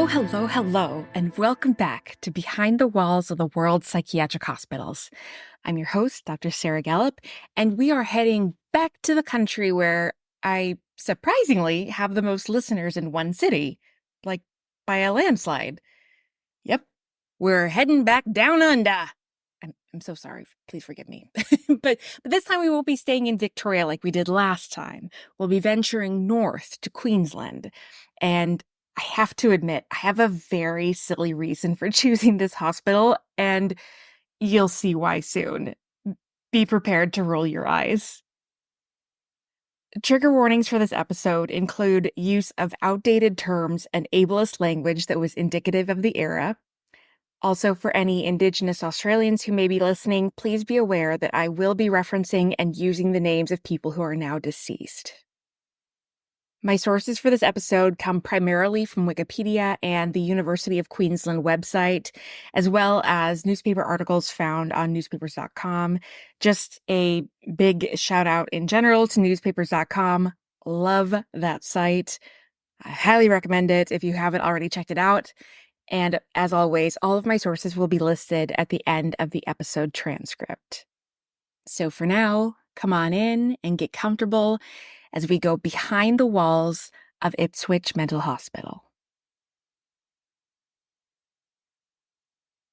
Hello, and welcome back to Behind the Walls of the World's Psychiatric Hospitals. I'm your host, Dr. Sarah Gallup, and we are heading back to the country where I surprisingly have the most listeners in one city, like by a landslide. Yep, we're heading back down under. I'm so sorry. Please forgive me. but this time we won't be staying in Victoria like we did last time. We'll be venturing north to Queensland. And I have to admit, I have a very silly reason for choosing this hospital, and you'll see why soon. Be prepared to roll your eyes. Trigger warnings for this episode include use of outdated terms and ableist language that was indicative of the era. Also, for any Indigenous Australians who may be listening, please be aware that I will be referencing and using the names of people who are now deceased. My sources for this episode come primarily from Wikipedia and the University of Queensland website, as well as newspaper articles found on newspapers.com. Just a big shout out in general to newspapers.com. Love that site. I highly recommend it if you haven't already checked it out. And as always, all of my sources will be listed at the end of the episode transcript. So for now, come on in and get comfortable as we go behind the walls of Ipswich Mental Hospital.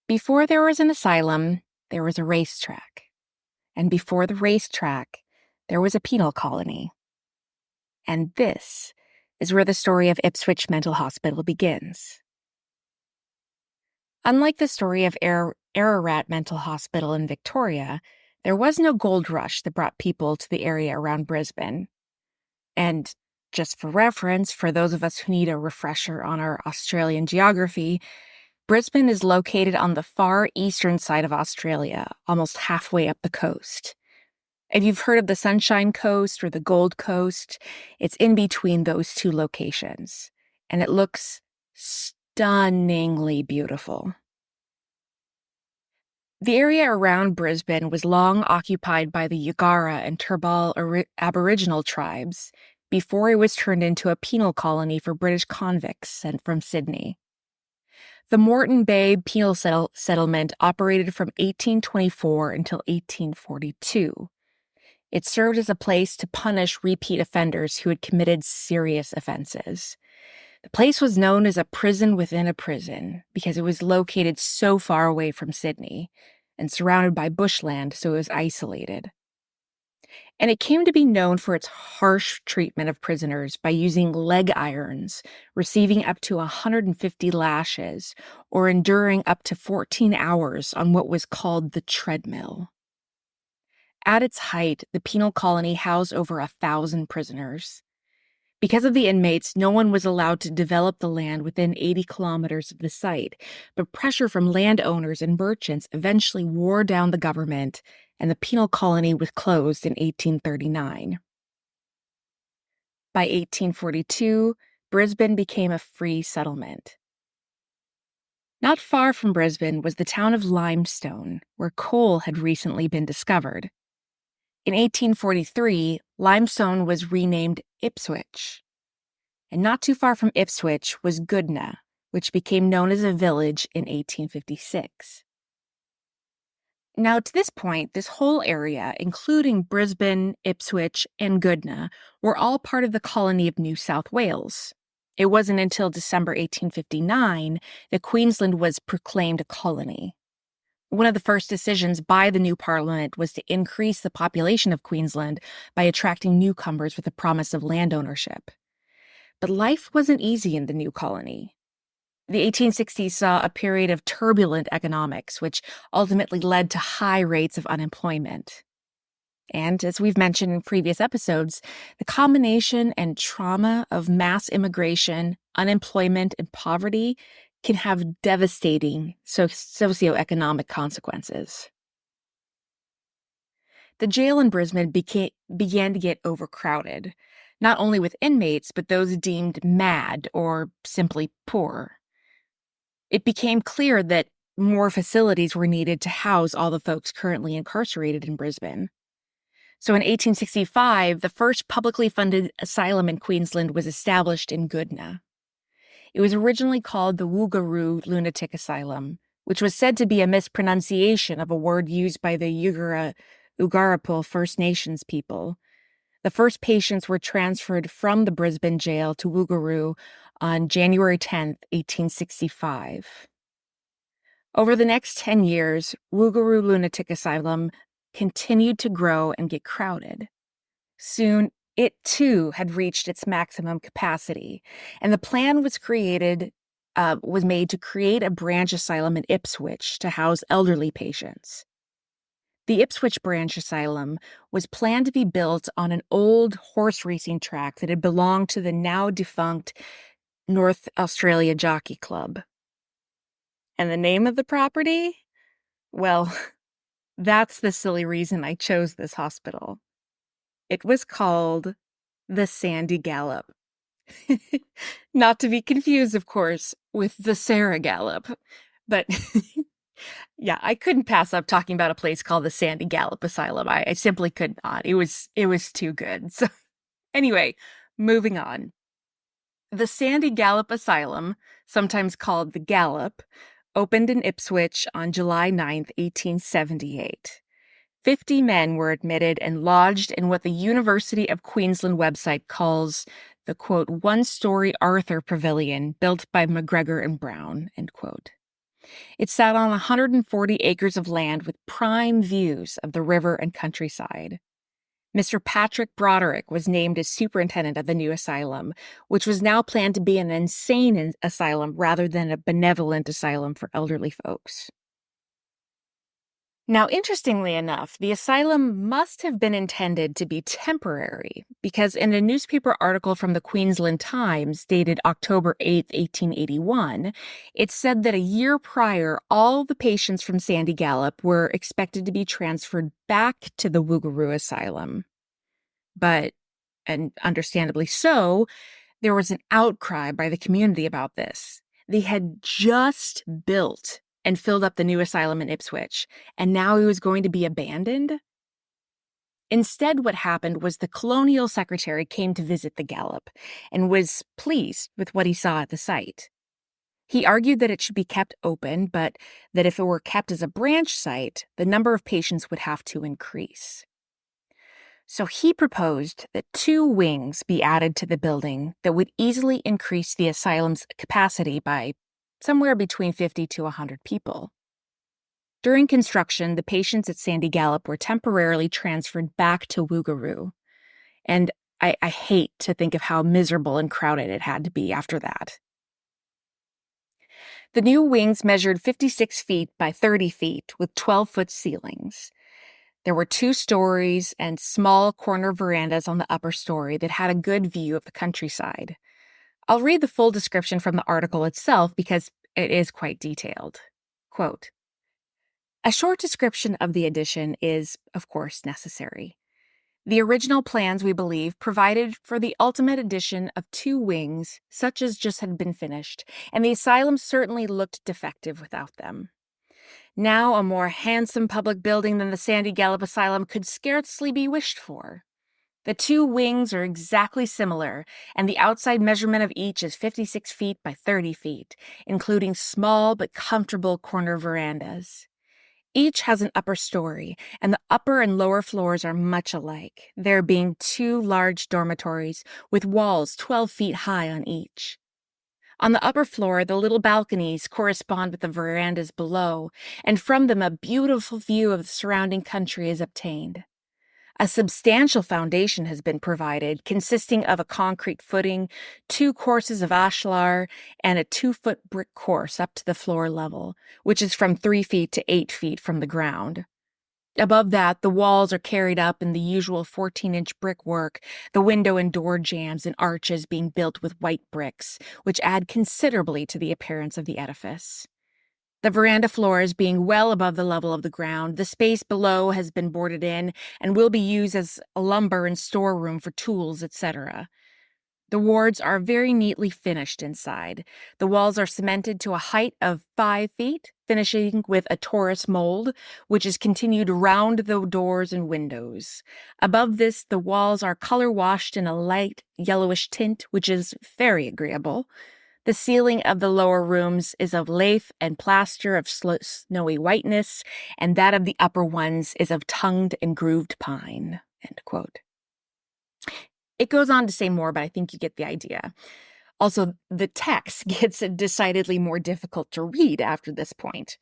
Before there was an asylum, there was a racetrack. And before the racetrack, there was a penal colony. And this is where the story of Ipswich Mental Hospital begins. Unlike the story of Ararat Mental Hospital in Victoria, there was no gold rush that brought people to the area around Brisbane. And just for reference, for those of us who need a refresher on our Australian geography, Brisbane is located on the far eastern side of Australia, almost halfway up the coast. If you've heard of the Sunshine Coast or the Gold Coast, it's in between those two locations, and it looks stunningly beautiful. The area around Brisbane was long occupied by the Woogaroo and Turrbal Aboriginal tribes before it was turned into a penal colony for British convicts sent from Sydney. The Moreton Bay Penal Settlement operated from 1824 until 1842. It served as a place to punish repeat offenders who had committed serious offenses. The place was known as a prison within a prison because it was located so far away from Sydney and surrounded by bushland, so it was isolated. And it came to be known for its harsh treatment of prisoners by using leg irons, receiving up to 150 lashes, or enduring up to 14 hours on what was called the treadmill. At its height, the penal colony housed over 1,000 prisoners. Because of the inmates, no one was allowed to develop the land within 80 kilometers of the site, but pressure from landowners and merchants eventually wore down the government, and the penal colony was closed in 1839. By 1842, Brisbane became a free settlement. Not far from Brisbane was the town of Limestone, where coal had recently been discovered. In 1843, Limestone was renamed Ipswich. And not too far from Ipswich was Goodna, which became known as a village in 1856. Now, to this point, this whole area, including Brisbane, Ipswich, and Goodna, were all part of the colony of New South Wales. It wasn't until December 1859 that Queensland was proclaimed a colony. One of the first decisions by the new parliament was to increase the population of Queensland by attracting newcomers with the promise of land ownership. But life wasn't easy in the new colony. The 1860s saw a period of turbulent economics, which ultimately led to high rates of unemployment. And as we've mentioned in previous episodes, the combination and trauma of mass immigration, unemployment, and poverty can have devastating socioeconomic consequences. The jail in Brisbane began to get overcrowded, not only with inmates, but those deemed mad or simply poor. It became clear that more facilities were needed to house all the folks currently incarcerated in Brisbane. So in 1865, the first publicly funded asylum in Queensland was established in Goodna. It was originally called the Woogaroo Lunatic Asylum, which was said to be a mispronunciation of a word used by the Ugarapul First Nations people. The first patients were transferred from the Brisbane jail to Woogaroo on January 10th, 1865. Over the next 10 years, Woogaroo Lunatic Asylum continued to grow and get crowded. Soon, it too had reached its maximum capacity, and the plan was made to create a branch asylum in Ipswich to house elderly patients. The Ipswich Branch Asylum was planned to be built on an old horse racing track that had belonged to the now defunct North Australia Jockey Club. And the name of the property? Well, that's the silly reason I chose this hospital. It was called the Sandy Gallop. Not to be confused, of course, with the Sarah Gallop. But yeah, I couldn't pass up talking about a place called the Sandy Gallop Asylum. I simply could not. It was too good. So anyway, moving on. The Sandy Gallop Asylum, sometimes called the Gallop, opened in Ipswich on July 9th, 1878. 50 men were admitted and lodged in what the University of Queensland website calls the, quote, one-story Arthur Pavilion built by McGregor and Brown, end quote. It sat on 140 acres of land with prime views of the river and countryside. Mr. Patrick Broderick was named as superintendent of the new asylum, which was now planned to be an insane asylum rather than a benevolent asylum for elderly folks. Now, interestingly enough, the asylum must have been intended to be temporary because in a newspaper article from the Queensland Times dated October 8, 1881, it said that a year prior, all the patients from Sandy Gallop were expected to be transferred back to the Woogaroo Asylum. But, and understandably so, there was an outcry by the community about this. They had just built and filled up the new asylum in Ipswich, and now it was going to be abandoned? Instead, what happened was the colonial secretary came to visit the Gallop and was pleased with what he saw at the site. He argued that it should be kept open, but that if it were kept as a branch site, the number of patients would have to increase. So he proposed that 2 wings be added to the building that would easily increase the asylum's capacity by somewhere between 50 to 100 people. During construction, the patients at Sandy Gallop were temporarily transferred back to Woogaroo, and I hate to think of how miserable and crowded it had to be after that. The new wings measured 56 feet by 30 feet with 12-foot ceilings. There were 2 stories and small corner verandas on the upper story that had a good view of the countryside. I'll read the full description from the article itself because it is quite detailed. Quote, a short description of the addition is, of course, necessary. The original plans, we believe, provided for the ultimate addition of 2 wings, such as just had been finished, and the asylum certainly looked defective without them. Now a more handsome public building than the Sandy Gallop Asylum could scarcely be wished for. The 2 wings are exactly similar, and the outside measurement of each is 56 feet by 30 feet, including small but comfortable corner verandas. Each has an upper story, and the upper and lower floors are much alike, there being 2 large dormitories with walls 12 feet high on each. On the upper floor, the little balconies correspond with the verandas below, and from them a beautiful view of the surrounding country is obtained. A substantial foundation has been provided, consisting of a concrete footing, 2 courses of ashlar, and a 2-foot brick course up to the floor level, which is from 3 feet to 8 feet from the ground. Above that, the walls are carried up in the usual 14-inch brickwork, the window and door jambs and arches being built with white bricks, which add considerably to the appearance of the edifice. The veranda floors being well above the level of the ground, the space below has been boarded in and will be used as a lumber and storeroom for tools, etc. The wards are very neatly finished inside. The walls are cemented to a height of 5 feet, finishing with a Taurus mold, which is continued round the doors and windows. Above this, the walls are color washed in a light yellowish tint, which is very agreeable. The ceiling of the lower rooms is of lath and plaster of snowy whiteness, and that of the upper ones is of tongued and grooved pine." End quote. It goes on to say more, but I think you get the idea. Also, the text gets decidedly more difficult to read after this point.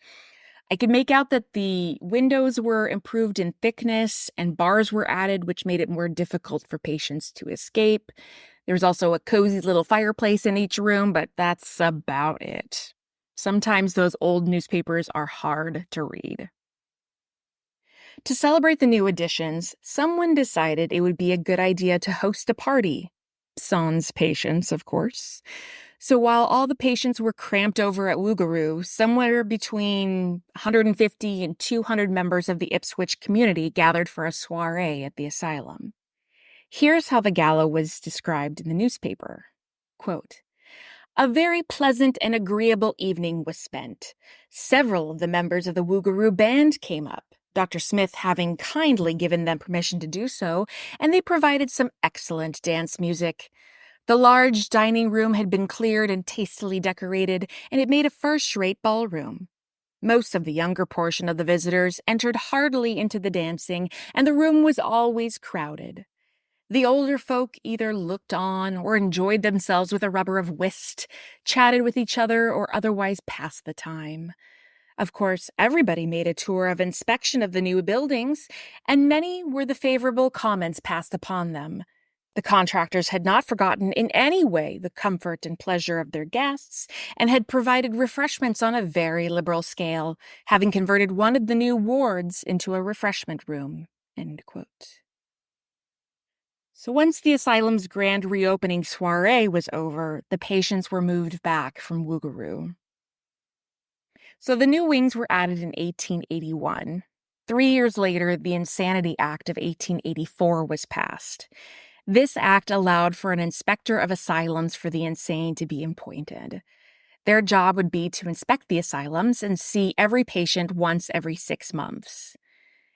I could make out that the windows were improved in thickness and bars were added, which made it more difficult for patients to escape. There's also a cozy little fireplace in each room, but that's about it. Sometimes those old newspapers are hard to read. To celebrate the new additions, someone decided it would be a good idea to host a party. Sans patients, of course. So while all the patients were cramped over at Woogaroo, somewhere between 150 and 200 members of the Ipswich community gathered for a soiree at the asylum. Here's how the gala was described in the newspaper. Quote, "A very pleasant and agreeable evening was spent. Several of the members of the Woogaroo band came up, Dr. Smith having kindly given them permission to do so, and they provided some excellent dance music. The large dining room had been cleared and tastily decorated, and it made a first-rate ballroom. Most of the younger portion of the visitors entered heartily into the dancing, and the room was always crowded. The older folk either looked on or enjoyed themselves with a rubber of whist, chatted with each other, or otherwise passed the time. Of course, everybody made a tour of inspection of the new buildings, and many were the favorable comments passed upon them. The contractors had not forgotten in any way the comfort and pleasure of their guests, and had provided refreshments on a very liberal scale, having converted one of the new wards into a refreshment room." End quote. So once the asylum's grand reopening soiree was over, the patients were moved back from Woogaroo. So the new wings were added in 1881. 3 years later, the Insanity Act of 1884 was passed. This act allowed for an inspector of asylums for the insane to be appointed. Their job would be to inspect the asylums and see every patient once every 6 months.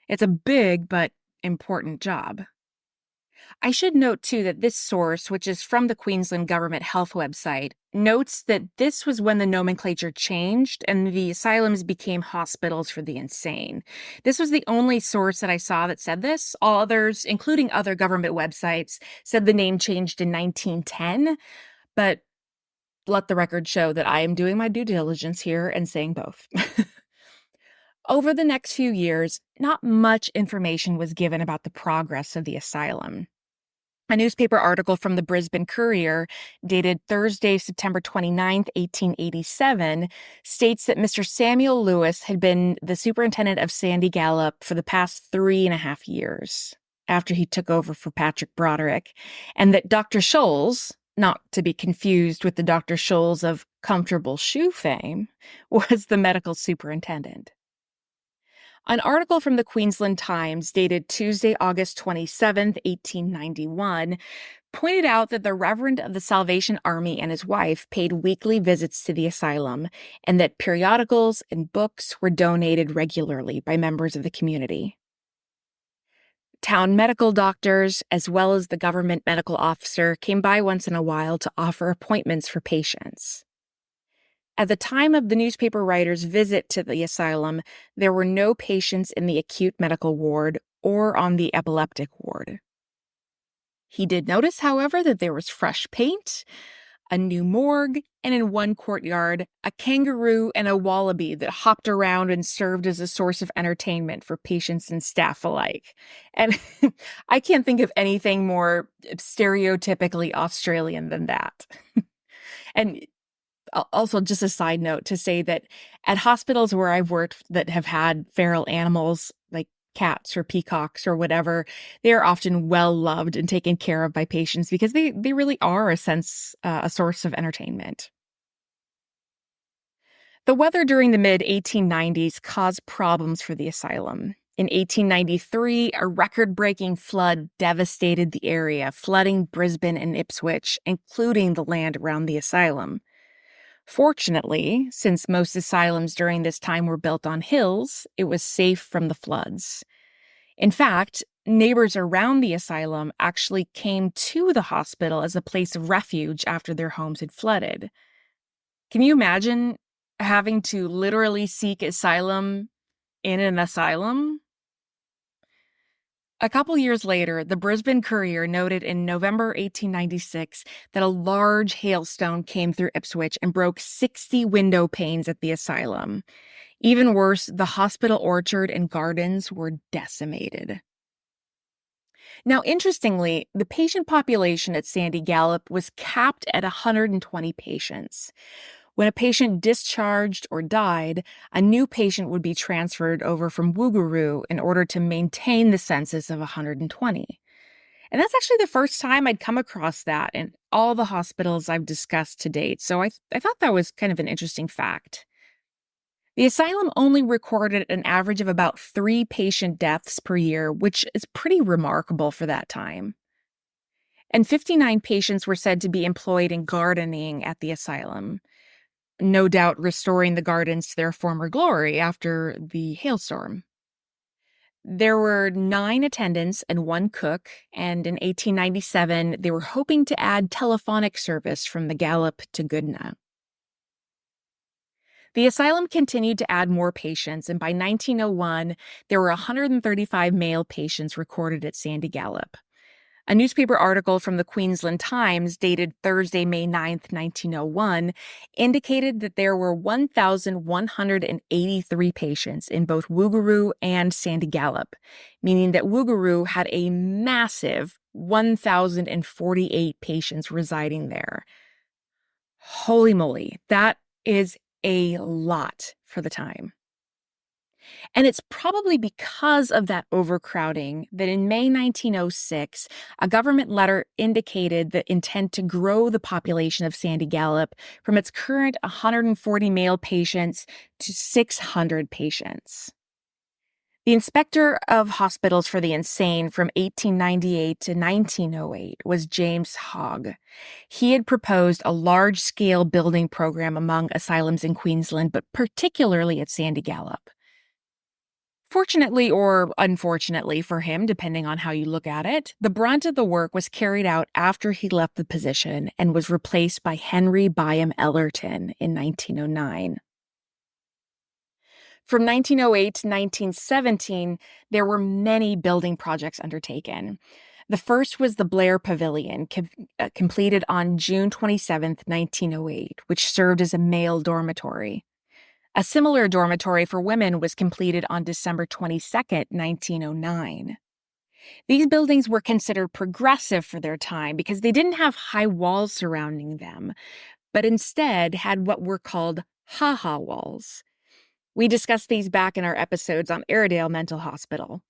It's a big but important job. I should note, too, that this source, which is from the Queensland Government Health website, notes that this was when the nomenclature changed and the asylums became hospitals for the insane. This was the only source that I saw that said this. All others, including other government websites, said the name changed in 1910, but let the record show that I am doing my due diligence here and saying both. Over the next few years, not much information was given about the progress of the asylum. A newspaper article from the Brisbane Courier, dated Thursday, September 29th, 1887, states that Mr. Samuel Lewis had been the superintendent of Sandy Gallop for the past 3.5 years, after he took over for Patrick Broderick, and that Dr. Scholes, not to be confused with the Dr. Scholes of Comfortable Shoe fame, was the medical superintendent. An article from the Queensland Times, dated Tuesday, August 27th, 1891, pointed out that the Reverend of the Salvation Army and his wife paid weekly visits to the asylum, and that periodicals and books were donated regularly by members of the community. Town medical doctors, as well as the government medical officer, came by once in a while to offer appointments for patients. At the time of the newspaper writer's visit to the asylum, there were no patients in the acute medical ward or on the epileptic ward. He did notice, however, that there was fresh paint, a new morgue, and in one courtyard, a kangaroo and a wallaby that hopped around and served as a source of entertainment for patients and staff alike. And I can't think of anything more stereotypically Australian than that. And also, just a side note to say that at hospitals where I've worked that have had feral animals like cats or peacocks or whatever, they are often well loved and taken care of by patients because they really are a source of entertainment. The weather during the mid-1890s caused problems for the asylum. In 1893, a record-breaking flood devastated the area, flooding Brisbane and Ipswich, including the land around the asylum. Fortunately, since most asylums during this time were built on hills, it was safe from the floods. In fact, neighbors around the asylum actually came to the hospital as a place of refuge after their homes had flooded. Can you imagine having to literally seek asylum in an asylum? A couple years later, the Brisbane Courier noted in November 1896 that a large hailstone came through Ipswich and broke 60 window panes at the asylum. Even worse, the hospital orchard and gardens were decimated. Now, interestingly, the patient population at Sandy Gallop was capped at 120 patients. When a patient discharged or died, a new patient would be transferred over from Woogaroo in order to maintain the census of 120. And that's actually the first time I'd come across that in all the hospitals I've discussed to date. So I thought that was kind of an interesting fact. The asylum only recorded an average of about 3 patient deaths per year, which is pretty remarkable for that time. And 59 patients were said to be employed in gardening at the asylum, no doubt restoring the gardens to their former glory after the hailstorm. There were 9 attendants and 1 cook, and in 1897, they were hoping to add telephonic service from the Gallop to Goodna. The asylum continued to add more patients, and by 1901, there were 135 male patients recorded at Sandy Gallop. A newspaper article from the Queensland Times, dated Thursday, May 9th, 1901, indicated that there were 1,183 patients in both Woogaroo and Sandy Gallop, meaning that Woogaroo had a massive 1,048 patients residing there. Holy moly, that is a lot for the time. And it's probably because of that overcrowding that in May 1906, a government letter indicated the intent to grow the population of Sandy Gallop from its current 140 male patients to 600 patients. The inspector of hospitals for the insane from 1898 to 1908 was James Hogg. He had proposed a large-scale building program among asylums in Queensland, but particularly at Sandy Gallop. Fortunately or unfortunately for him, depending on how you look at it, the brunt of the work was carried out after he left the position and was replaced by Henry Byam Ellerton in 1909. From 1908 to 1917, there were many building projects undertaken. The first was the Blair Pavilion, completed on June 27, 1908, which served as a male dormitory. A similar dormitory for women was completed on December 22, 1909. These buildings were considered progressive for their time because they didn't have high walls surrounding them, but instead had what were called ha-ha walls. We discussed these back in our episodes on Airedale Mental Hospital.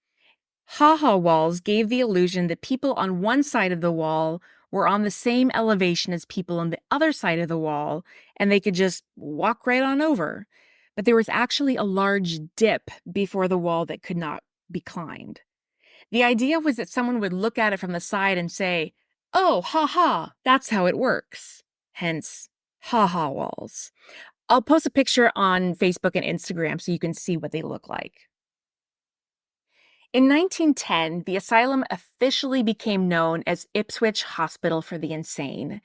Ha-ha walls gave the illusion that people on one side of the wall were on the same elevation as people on the other side of the wall, and they could just walk right on over. But there was actually a large dip before the wall that could not be climbed. The idea was that someone would look at it from the side and say, "Oh, ha-ha, that's how it works." Hence, ha-ha walls. I'll post a picture on Facebook and Instagram so you can see what they look like. In 1910, the asylum officially became known as Ipswich Hospital for the Insane.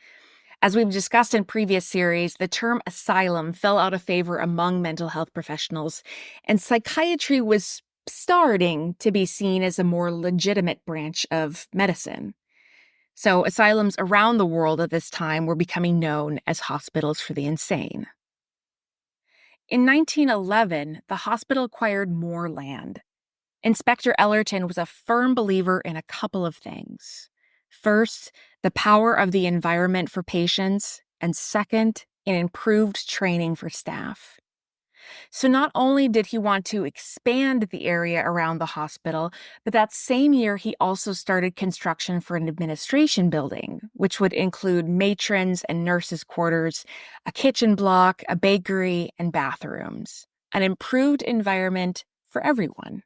As we've discussed in previous series, the term asylum fell out of favor among mental health professionals, and psychiatry was starting to be seen as a more legitimate branch of medicine. So asylums around the world at this time were becoming known as hospitals for the insane. In 1911, the hospital acquired more land. Inspector Ellerton was a firm believer in a couple of things. First, the power of the environment for patients, and second, in improved training for staff. So not only did he want to expand the area around the hospital, but that same year he also started construction for an administration building, which would include matrons and nurses' quarters, a kitchen block, a bakery, and bathrooms. An improved environment for everyone.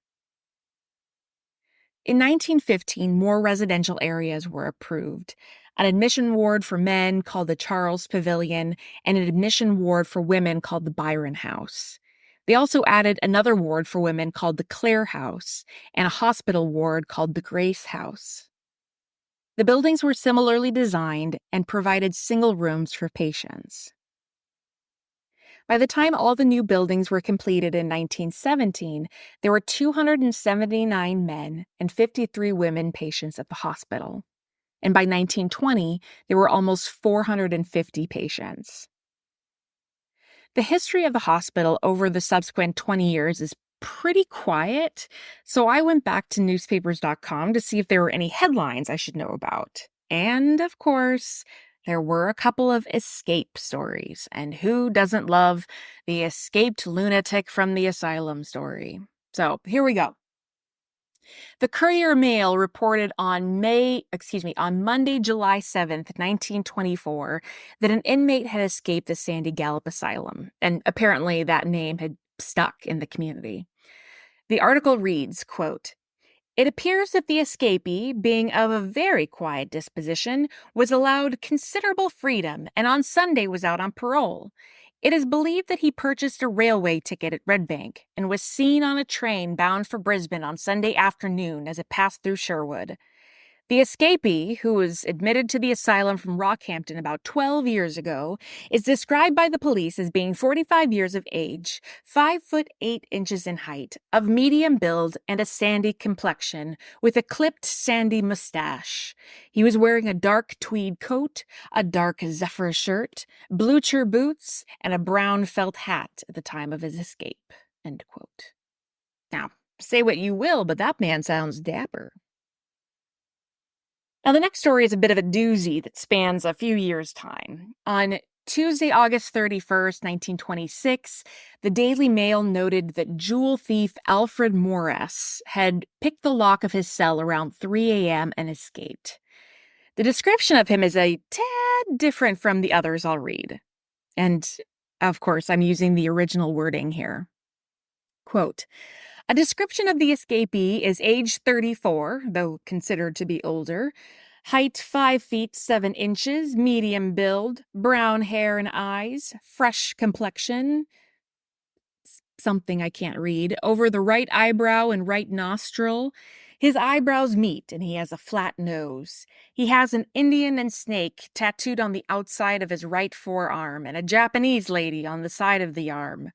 In 1915, more residential areas were approved. An admission ward for men called the Charles Pavilion and an admission ward for women called the Byron House. They also added another ward for women called the Clare House and a hospital ward called the Grace House. The buildings were similarly designed and provided single rooms for patients. By the time all the new buildings were completed in 1917, there were 279 men and 53 women patients at the hospital. And by 1920, there were almost 450 patients. The history of the hospital over the subsequent 20 years is pretty quiet, so I went back to newspapers.com to see if there were any headlines I should know about. And, of course, there were a couple of escape stories, and who doesn't love the escaped lunatic from the asylum story? So, here we go. The Courier-Mail reported on Monday, July 7th, 1924, that an inmate had escaped the Sandy Gallop Asylum, and apparently that name had stuck in the community. The article reads, quote, "It appears that the escapee, being of a very quiet disposition, was allowed considerable freedom and on Sunday was out on parole. It is believed that he purchased a railway ticket at Red Bank and was seen on a train bound for Brisbane on Sunday afternoon as it passed through Sherwood. The escapee, who was admitted to the asylum from Rockhampton about 12 years ago, is described by the police as being 45 years of age, 5 foot 8 inches in height, of medium build and a sandy complexion, with a clipped sandy mustache. He was wearing a dark tweed coat, a dark zephyr shirt, blucher boots, and a brown felt hat at the time of his escape." End quote. Now, say what you will, but that man sounds dapper. Now, the next story is a bit of a doozy that spans a few years' time. On Tuesday, August 31st, 1926, the Daily Mail noted that jewel thief Alfred Morris had picked the lock of his cell around 3 a.m. and escaped. The description of him is a tad different from the others I'll read. And, of course, I'm using the original wording here. Quote, "A description of the escapee is age 34, though considered to be older, height 5 feet 7 inches, medium build, brown hair and eyes, fresh complexion," something I can't read, "over the right eyebrow and right nostril. His eyebrows meet and he has a flat nose. He has an Indian and snake tattooed on the outside of his right forearm and a Japanese lady on the side of the arm.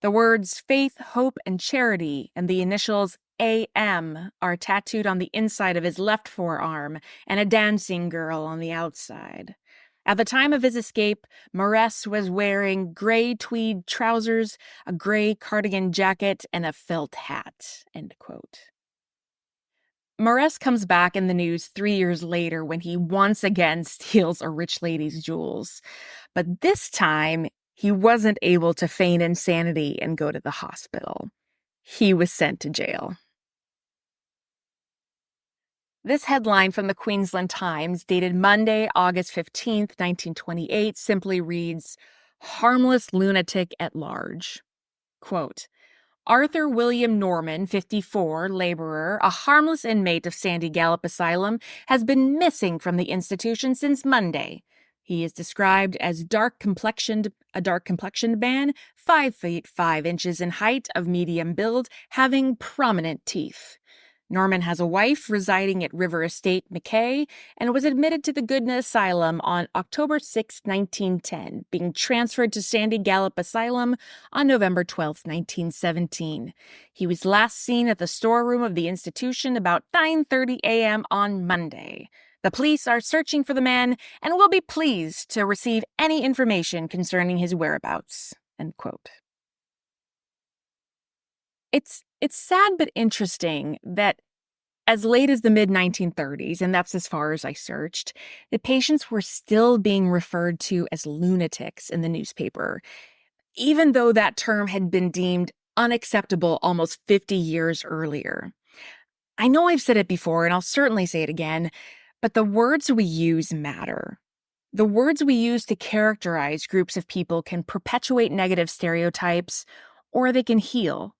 The words faith, hope, and charity and the initials AM are tattooed on the inside of his left forearm and a dancing girl on the outside. At the time of his escape, Morris was wearing gray tweed trousers, a gray cardigan jacket, and a felt hat." End quote. Morris comes back in the news 3 years later when he once again steals a rich lady's jewels. But this time, he wasn't able to feign insanity and go to the hospital. He was sent to jail. This headline from the Queensland Times, dated Monday, August 15th, 1928, simply reads, "Harmless lunatic at large." Quote, "Arthur William Norman, 54, laborer, a harmless inmate of Sandy Gallop Asylum, has been missing from the institution since Monday. He is described as a dark-complexioned man, 5 feet 5 inches in height, of medium build, having prominent teeth. Norman has a wife residing at River Estate, Mackay, and was admitted to the Goodna Asylum on October 6, 1910, being transferred to Sandy Gallop Asylum on November 12, 1917. He was last seen at the storeroom of the institution about 9:30 a.m. on Monday. The police are searching for the man and will be pleased to receive any information concerning his whereabouts." End quote. It's sad but interesting that as late as the mid-1930s, and that's as far as I searched, the patients were still being referred to as lunatics in the newspaper, even though that term had been deemed unacceptable almost 50 years earlier. I know I've said it before, and I'll certainly say it again, but the words we use matter. The words we use to characterize groups of people can perpetuate negative stereotypes, or they can heal.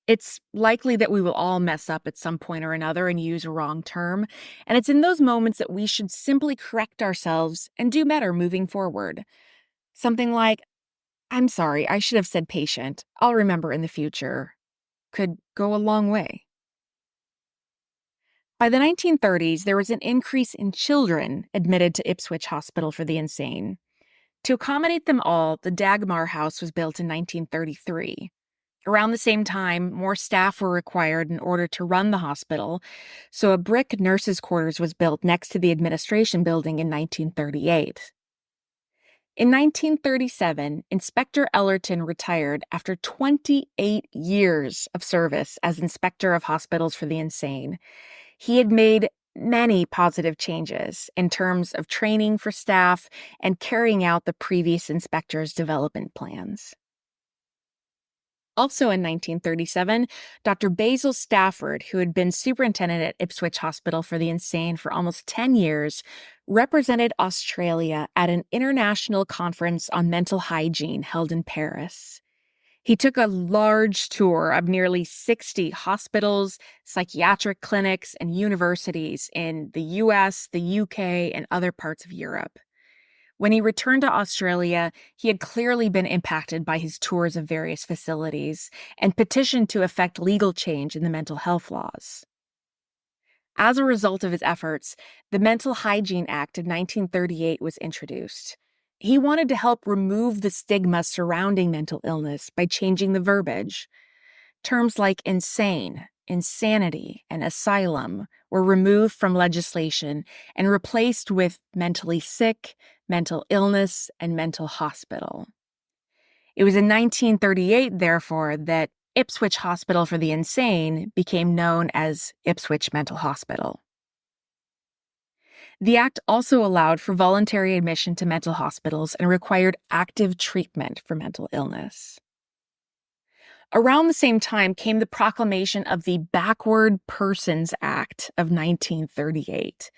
It's likely that we will all mess up at some point or another and use a wrong term, and it's in those moments that we should simply correct ourselves and do better moving forward. Something like, "I'm sorry, I should have said patient. I'll remember in the future," could go a long way. By the 1930s, there was an increase in children admitted to Ipswich Hospital for the Insane. To accommodate them all, the Dagmar House was built in 1933. Around the same time, more staff were required in order to run the hospital, so a brick nurses' quarters was built next to the administration building in 1938. In 1937, Inspector Ellerton retired after 28 years of service as Inspector of Hospitals for the Insane. He had made many positive changes in terms of training for staff and carrying out the previous inspector's development plans. Also in 1937, Dr. Basil Stafford, who had been superintendent at Ipswich Hospital for the Insane for almost 10 years, represented Australia at an international conference on mental hygiene held in Paris. He took a large tour of nearly 60 hospitals, psychiatric clinics, and universities in the US, the UK, and other parts of Europe. When he returned to Australia, he had clearly been impacted by his tours of various facilities and petitioned to effect legal change in the mental health laws. As a result of his efforts, the Mental Hygiene Act of 1938 was introduced. He wanted to help remove the stigma surrounding mental illness by changing the verbiage. Terms like insane, insanity, and asylum were removed from legislation and replaced with mentally sick, mental illness, and mental hospital. It was in 1938, therefore, that Ipswich Hospital for the Insane became known as Ipswich Mental Hospital. The act also allowed for voluntary admission to mental hospitals and required active treatment for mental illness. Around the same time came the proclamation of the Backward Persons Act of 1938.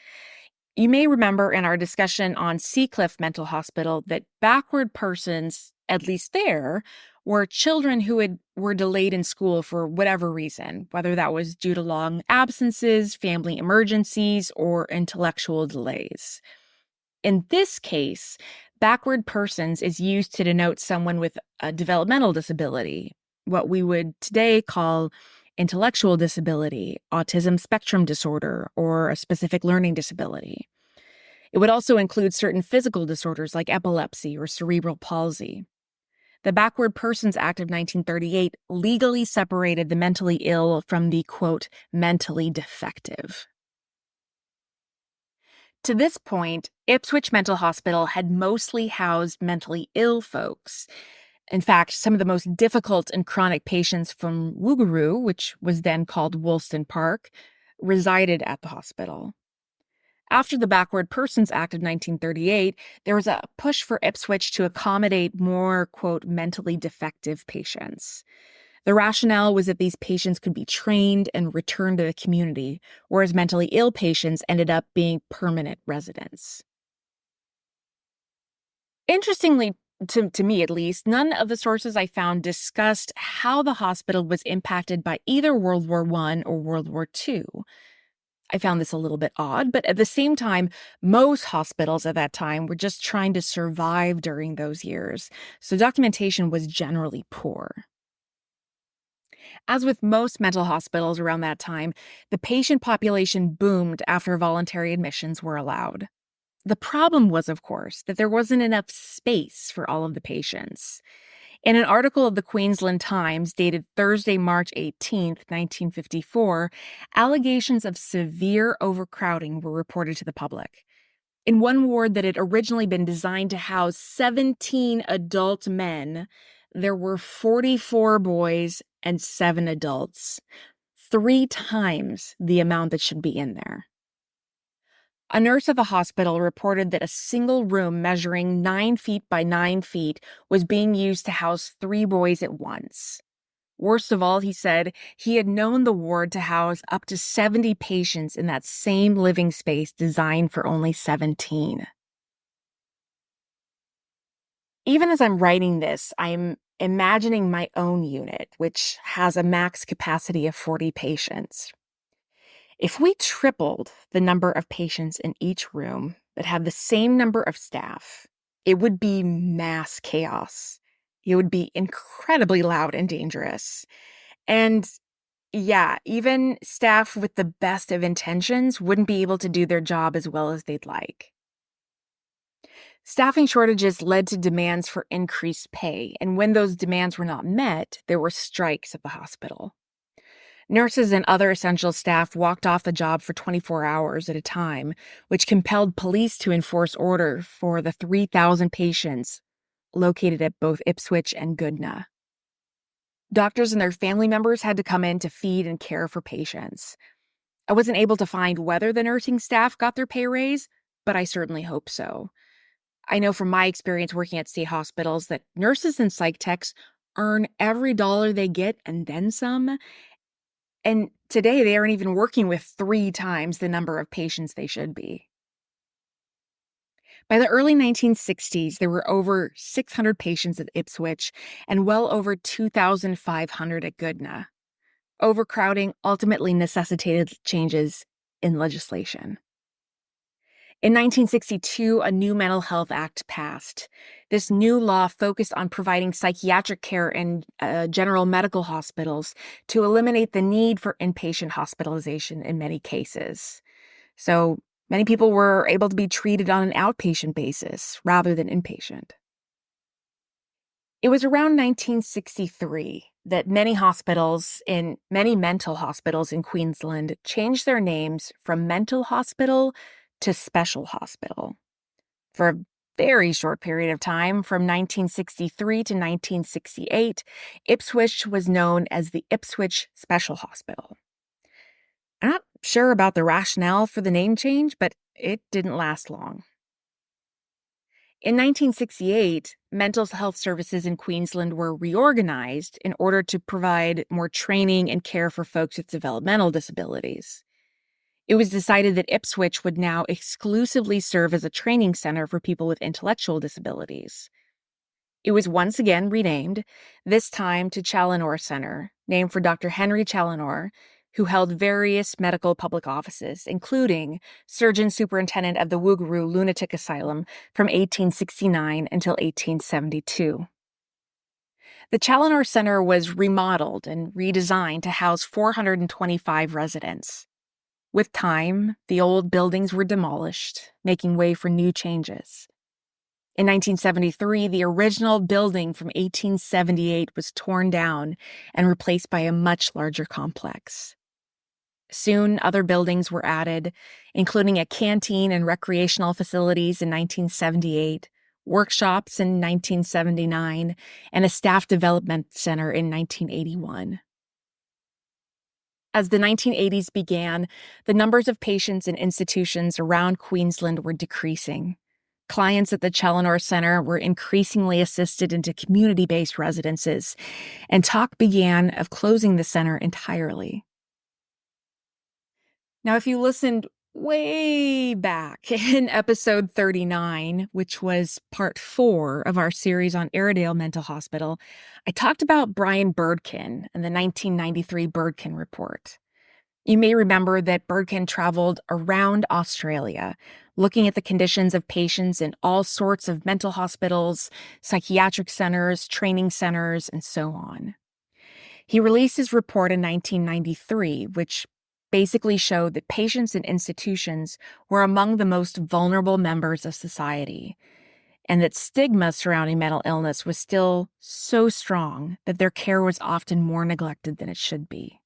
You may remember in our discussion on Seacliff Mental Hospital that backward persons, at least there, were children who were delayed in school for whatever reason, whether that was due to long absences, family emergencies, or intellectual delays. In this case, backward persons is used to denote someone with a developmental disability, what we would today call intellectual disability, autism spectrum disorder, or a specific learning disability. It would also include certain physical disorders like epilepsy or cerebral palsy. The Backward Persons Act of 1938 legally separated the mentally ill from the, quote, mentally defective. To this point, Ipswich Mental Hospital had mostly housed mentally ill folks. In fact, some of the most difficult and chronic patients from Woogaroo, which was then called Woolston Park, resided at the hospital. After the Backward Persons Act of 1938, there was a push for Ipswich to accommodate more, quote, mentally defective patients. The rationale was that these patients could be trained and returned to the community, whereas mentally ill patients ended up being permanent residents. Interestingly, to me at least, none of the sources I found discussed how the hospital was impacted by either World War I or World War II. I found this a little bit odd, but at the same time, most hospitals at that time were just trying to survive during those years, so documentation was generally poor. As with most mental hospitals around that time, the patient population boomed after voluntary admissions were allowed. The problem was, of course, that there wasn't enough space for all of the patients. In an article of the Queensland Times dated Thursday, March 18, 1954, allegations of severe overcrowding were reported to the public. In one ward that had originally been designed to house 17 adult men, there were 44 boys and 7 adults, 3 times the amount that should be in there. A nurse at the hospital reported that a single room measuring 9 feet by 9 feet was being used to house 3 boys at once. Worst of all, he said, he had known the ward to house up to 70 patients in that same living space designed for only 17. Even as I'm writing this, I'm imagining my own unit, which has a max capacity of 40 patients. If we tripled the number of patients in each room but had the same number of staff, it would be mass chaos. It would be incredibly loud and dangerous. And yeah, even staff with the best of intentions wouldn't be able to do their job as well as they'd like. Staffing shortages led to demands for increased pay, and when those demands were not met, there were strikes at the hospital. Nurses and other essential staff walked off the job for 24 hours at a time, which compelled police to enforce order for the 3,000 patients located at both Ipswich and Goodna. Doctors and their family members had to come in to feed and care for patients. I wasn't able to find whether the nursing staff got their pay raise, but I certainly hope so. I know from my experience working at state hospitals that nurses and psych techs earn every dollar they get and then some. And today they aren't even working with 3 times the number of patients they should be. By the early 1960s, there were over 600 patients at Ipswich and well over 2,500 at Goodna. Overcrowding ultimately necessitated changes in legislation. In 1962, a new Mental Health Act passed. This new law focused on providing psychiatric care in general medical hospitals to eliminate the need for inpatient hospitalization in many cases. So many people were able to be treated on an outpatient basis rather than inpatient. It was around 1963 that many mental hospitals in Queensland changed their names from mental hospital to special hospital. For a very short period of time, from 1963 to 1968, Ipswich was known as the Ipswich Special Hospital. I'm not sure about the rationale for the name change, but it didn't last long. In 1968, mental health services in Queensland were reorganized in order to provide more training and care for folks with developmental disabilities. It was decided that Ipswich would now exclusively serve as a training center for people with intellectual disabilities. It was once again renamed, this time to Challinor Center, named for Dr. Henry Challinor, who held various medical public offices, including Surgeon Superintendent of the Woogaroo Lunatic Asylum from 1869 until 1872. The Challinor Center was remodeled and redesigned to house 425 residents. With time, the old buildings were demolished, making way for new changes. In 1973, the original building from 1878 was torn down and replaced by a much larger complex. Soon, other buildings were added, including a canteen and recreational facilities in 1978, workshops in 1979, and a staff development center in 1981. As the 1980s began, the numbers of patients in institutions around Queensland were decreasing. Clients at the Challinor Center were increasingly assisted into community-based residences, and talk began of closing the center entirely. Now, if you listened way back in episode 39, which was part 4 of our series on Airedale Mental Hospital, I talked about Brian Birdkin and the 1993 Birdkin Report. You may remember that Birdkin traveled around Australia, looking at the conditions of patients in all sorts of mental hospitals, psychiatric centers, training centers, and so on. He released his report in 1993, which basically showed that patients in institutions were among the most vulnerable members of society, and that stigma surrounding mental illness was still so strong that their care was often more neglected than it should be.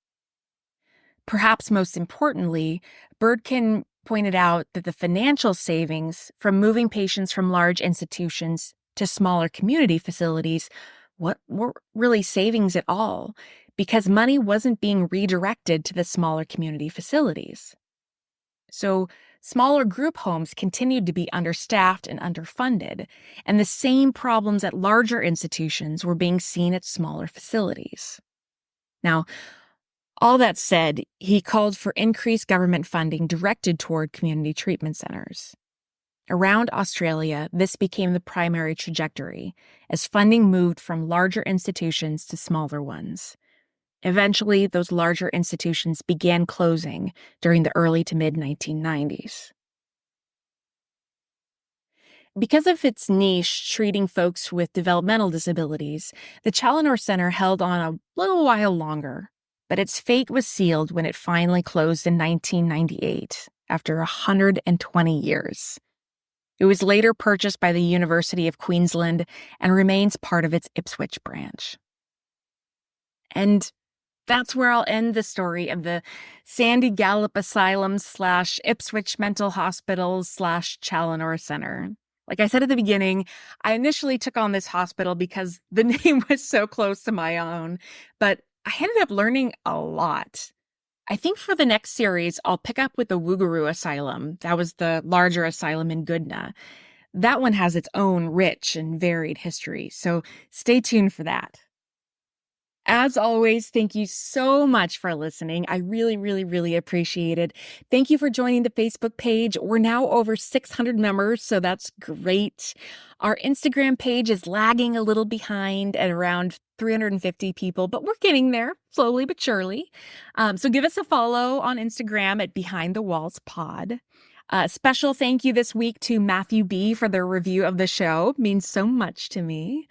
Perhaps most importantly, Birdkin pointed out that the financial savings from moving patients from large institutions to smaller community facilities weren't really savings at all, because money wasn't being redirected to the smaller community facilities. So smaller group homes continued to be understaffed and underfunded, and the same problems at larger institutions were being seen at smaller facilities. Now, all that said, he called for increased government funding directed toward community treatment centers. Around Australia, this became the primary trajectory, as funding moved from larger institutions to smaller ones. Eventually, those larger institutions began closing during the early to mid-1990s. Because of its niche treating folks with developmental disabilities, the Challinor Center held on a little while longer, but its fate was sealed when it finally closed in 1998, after 120 years. It was later purchased by the University of Queensland and remains part of its Ipswich branch. And that's where I'll end the story of the Sandy Gallop Asylum / Ipswich Mental Hospital / Challenor Center. Like I said at the beginning, I initially took on this hospital because the name was so close to my own, but I ended up learning a lot. I think for the next series, I'll pick up with the Woogaroo Asylum. That was the larger asylum in Goodna. That one has its own rich and varied history, so stay tuned for that. As always, thank you so much for listening. I really, really, really appreciate it. Thank you for joining the Facebook page. We're now over 600 members, so that's great. Our Instagram page is lagging a little behind at around 350 people, but we're getting there slowly but surely. So give us a follow on Instagram at Behind the Walls Pod. Special thank you this week to Matthew B. for their review of the show. It means so much to me.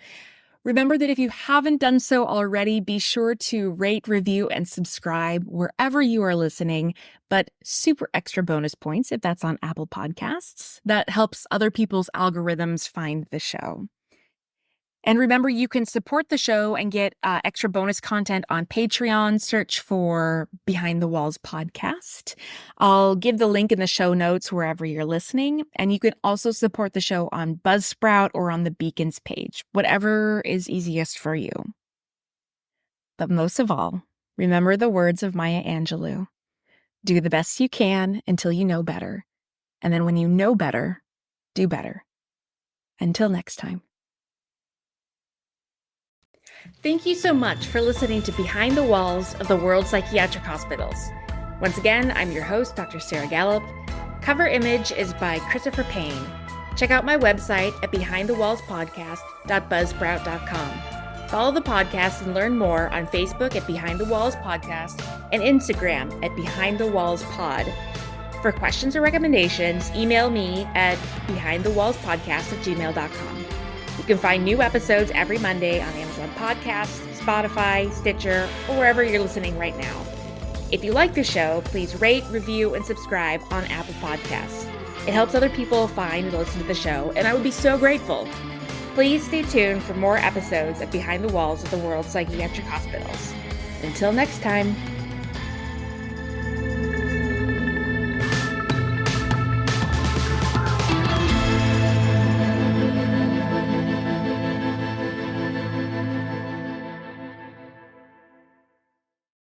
Remember that if you haven't done so already, be sure to rate, review, and subscribe wherever you are listening, but super extra bonus points if that's on Apple Podcasts. That helps other people's algorithms find the show. And remember, you can support the show and get extra bonus content on Patreon. Search for Behind the Walls Podcast. I'll give the link in the show notes wherever you're listening. And you can also support the show on Buzzsprout or on the Beacons page, whatever is easiest for you. But most of all, remember the words of Maya Angelou. Do the best you can until you know better. And then when you know better, do better. Until next time. Thank you so much for listening to Behind the Walls of the World's Psychiatric Hospitals. Once again, I'm your host, Dr. Sarah Gallup. Cover image is by Christopher Payne. Check out my website at behindthewallspodcast.buzzsprout.com. Follow the podcast and learn more on Facebook at Behind the Walls Podcast and Instagram at Behind the Walls Pod. For questions or recommendations, email me at behindthewallspodcast@gmail.com. You can find new episodes every Monday on Amazon Podcasts, Spotify, Stitcher, or wherever you're listening right now. If you like the show, please rate, review, and subscribe on Apple Podcasts. It helps other people find and listen to the show, and I would be so grateful. Please stay tuned for more episodes of Behind the Walls of the World's Psychiatric Hospitals. Until next time.